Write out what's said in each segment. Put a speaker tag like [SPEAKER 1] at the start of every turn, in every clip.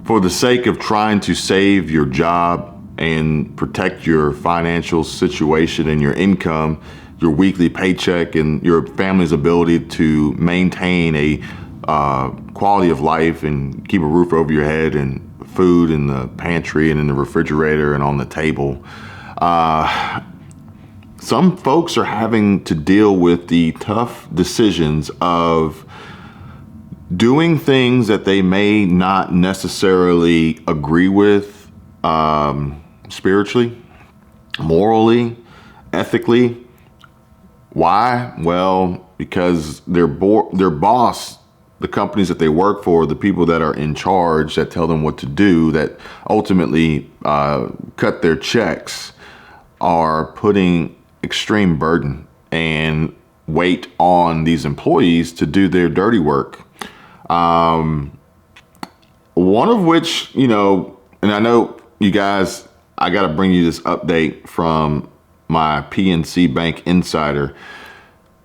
[SPEAKER 1] for the sake of trying to save your job and protect your financial situation and your income, your weekly paycheck, and your family's ability to maintain a quality of life and keep a roof over your head and food in the pantry and in the refrigerator and on the table. Some folks are having to deal with the tough decisions of doing things that they may not necessarily agree with spiritually, morally, ethically. Why? Well, because their boss, the companies that they work for, the people that are in charge that tell them what to do, that ultimately cut their checks, are putting extreme burden and weight on these employees to do their dirty work. One of which, and I know you guys, I got to bring you this update from my PNC Bank insider,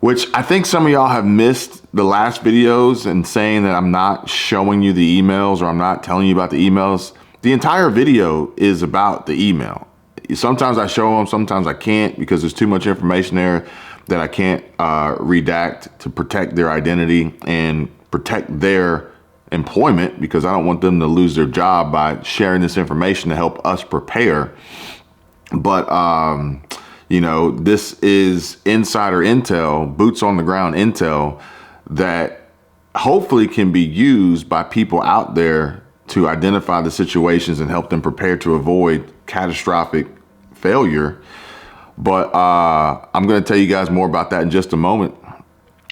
[SPEAKER 1] which I think some of y'all have missed the last videos and saying that I'm not showing you the emails or I'm not telling you about the emails. The entire video is about the email. Sometimes I show them, sometimes I can't because there's too much information there that I can't redact to protect their identity and protect their employment, because I don't want them to lose their job by sharing this information to help us prepare. But, this is insider intel, boots on the ground intel that hopefully can be used by people out there to identify the situations and help them prepare to avoid catastrophic failure. But I'm going to tell you guys more about that in just a moment.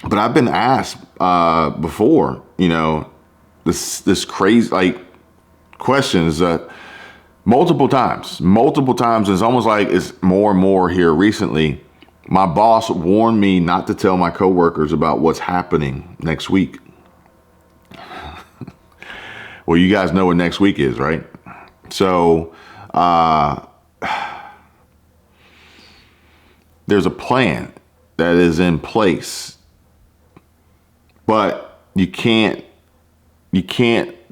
[SPEAKER 1] But I've been asked before, this crazy questions multiple times. It's almost like it's more and more here recently. My boss warned me not to tell my coworkers about what's happening next week. Well, you guys know what next week is, right? So there's a plan that is in place, but you can't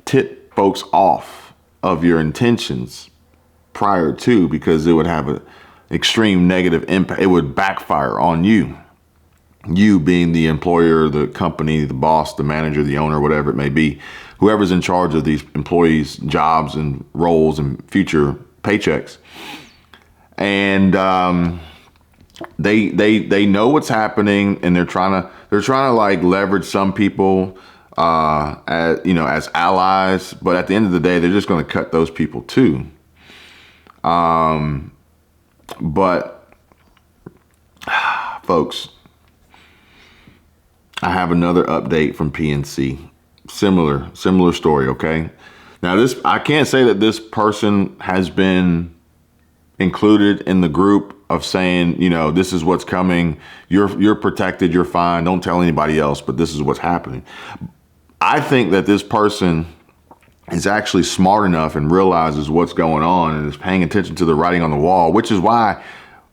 [SPEAKER 1] tip folks off of your intentions prior to, because it would have an extreme negative impact. It would backfire on you. You being the employer, the company, the boss, the manager, the owner, whatever it may be, whoever's in charge of these employees' jobs and roles and future paychecks. And they know what's happening, and they're trying to like leverage some people as allies, but at the end of the day, they're just going to cut those people too. But folks, I have another update from PNC. Similar story. Okay. Now I can't say that this person has been included in the group of saying, this is what's coming. You're protected. You're fine. Don't tell anybody else, but this is what's happening. I think that this person is actually smart enough and realizes what's going on and is paying attention to the writing on the wall, which is why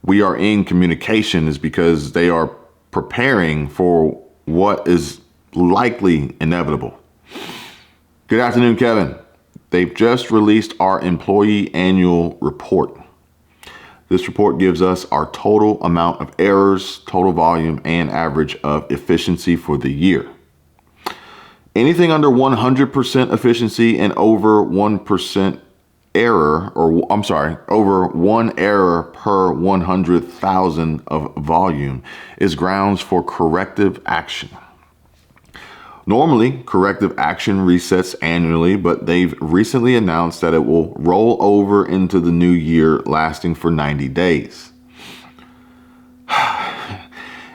[SPEAKER 1] we are in communication, is because they are preparing for what is likely inevitable. Good afternoon, Kevin. They've just released our employee annual report. This report gives us our total amount of errors, total volume, and average of efficiency for the year. Anything under 100% efficiency and over 1% error, over one error per 100,000 of volume is grounds for corrective action. Normally, corrective action resets annually, but they've recently announced that it will roll over into the new year, lasting for 90 days.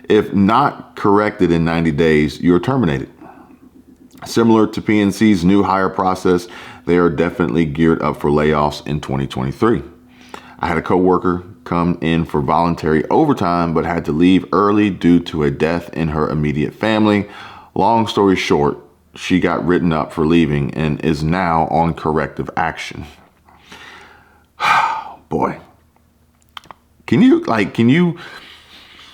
[SPEAKER 1] If not corrected in 90 days, you're terminated. Similar to PNC's new hire process, they are definitely geared up for layoffs in 2023. I had a coworker come in for voluntary overtime, but had to leave early due to a death in her immediate family. Long story short, she got written up for leaving and is now on corrective action. Boy, can you,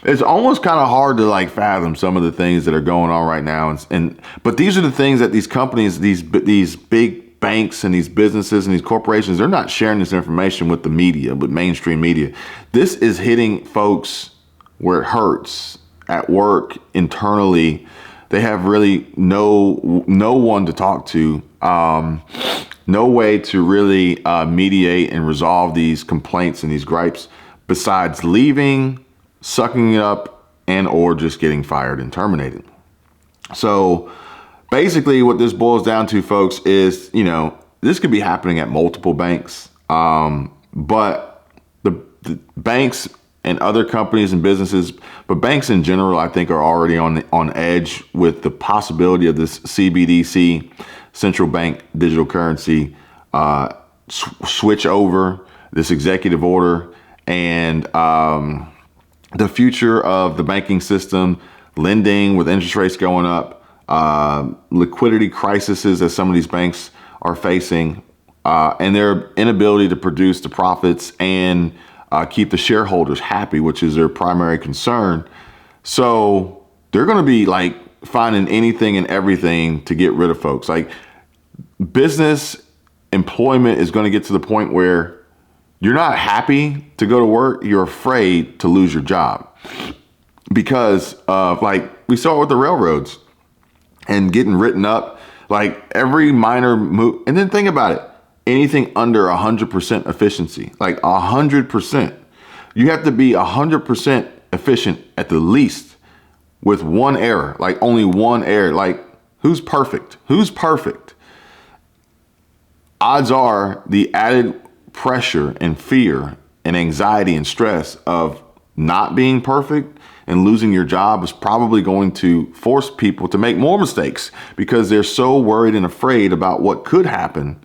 [SPEAKER 1] it's almost kind of hard to fathom some of the things that are going on right now. But these are the things that these companies, these big banks and these businesses and these corporations, they're not sharing this information with the media, with mainstream media. This is hitting folks where it hurts, at work, internally. They have really no one to talk to, no way to really mediate and resolve these complaints and these gripes besides leaving, sucking it up, and or just getting fired and terminated. So basically what this boils down to, folks, is, this could be happening at multiple banks, but the banks and other companies and businesses, but banks in general, I think, are already on edge with the possibility of this CBDC, central bank digital currency, switch over, this executive order, and the future of the banking system, lending with interest rates going up, liquidity crises that some of these banks are facing, and their inability to produce the profits and keep the shareholders happy, which is their primary concern. So they're going to be like finding anything and everything to get rid of folks. Like, business employment is going to get to the point where you're not happy to go to work. You're afraid to lose your job because of, like, we saw it with the railroads and getting written up, like every minor move. And then think about it. Anything under 100% efficiency, like 100%, you have to be 100% efficient at the least with one error, like only one error. Like, who's perfect? Who's perfect? Odds are the added pressure and fear and anxiety and stress of not being perfect and losing your job is probably going to force people to make more mistakes because they're so worried and afraid about what could happen.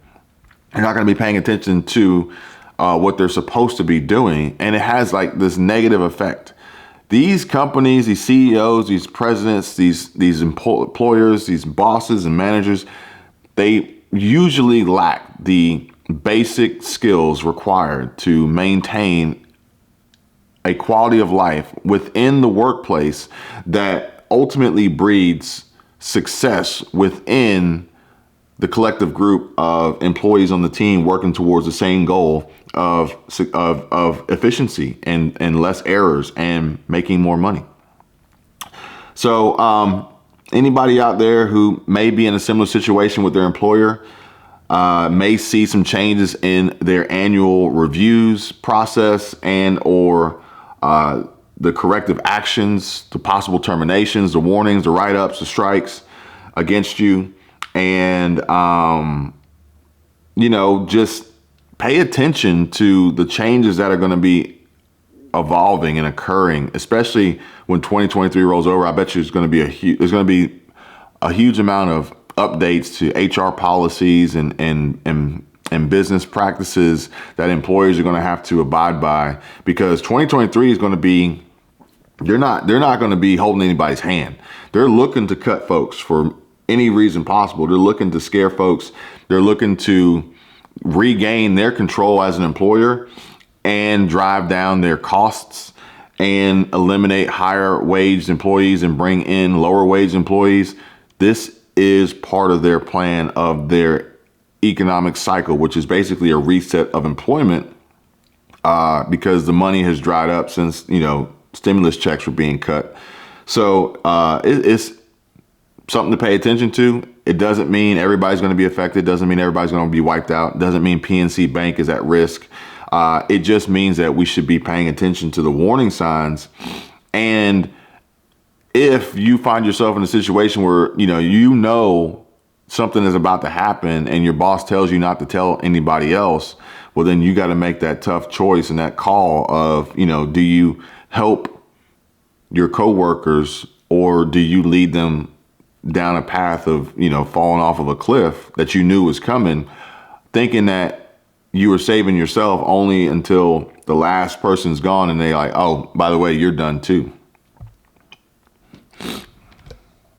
[SPEAKER 1] They're not going to be paying attention to what they're supposed to be doing. And it has like this negative effect. These companies, these CEOs, these presidents, these employers, these bosses and managers, they usually lack the basic skills required to maintain a quality of life within the workplace that ultimately breeds success within the collective group of employees on the team working towards the same goal of efficiency and less errors and making more money. So anybody out there who may be in a similar situation with their employer may see some changes in their annual reviews process and or the corrective actions, the possible terminations, the warnings, the write-ups, the strikes against you. And, just pay attention to the changes that are going to be evolving and occurring, especially when 2023 rolls over. I bet you there's going to be a huge amount of updates to HR policies and business practices that employers are going to have to abide by, because 2023 is going to be, they're not going to be holding anybody's hand. They're looking to cut folks for any reason possible. They're looking to scare folks. They're looking to regain their control as an employer and drive down their costs and eliminate higher waged employees and bring in lower wage employees. This is part of their plan of their economic cycle, which is basically a reset of employment because the money has dried up since, stimulus checks were being cut. So it's something to pay attention to. It doesn't mean everybody's going to be affected. Doesn't mean everybody's going to be wiped out. Doesn't mean PNC Bank is at risk. It just means that we should be paying attention to the warning signs. And if you find yourself in a situation where, something is about to happen and your boss tells you not to tell anybody else, well, then you got to make that tough choice and that call of, do you help your coworkers or do you lead them down a path of, falling off of a cliff that you knew was coming, thinking that you were saving yourself only until the last person's gone and they like, oh, by the way, you're done too.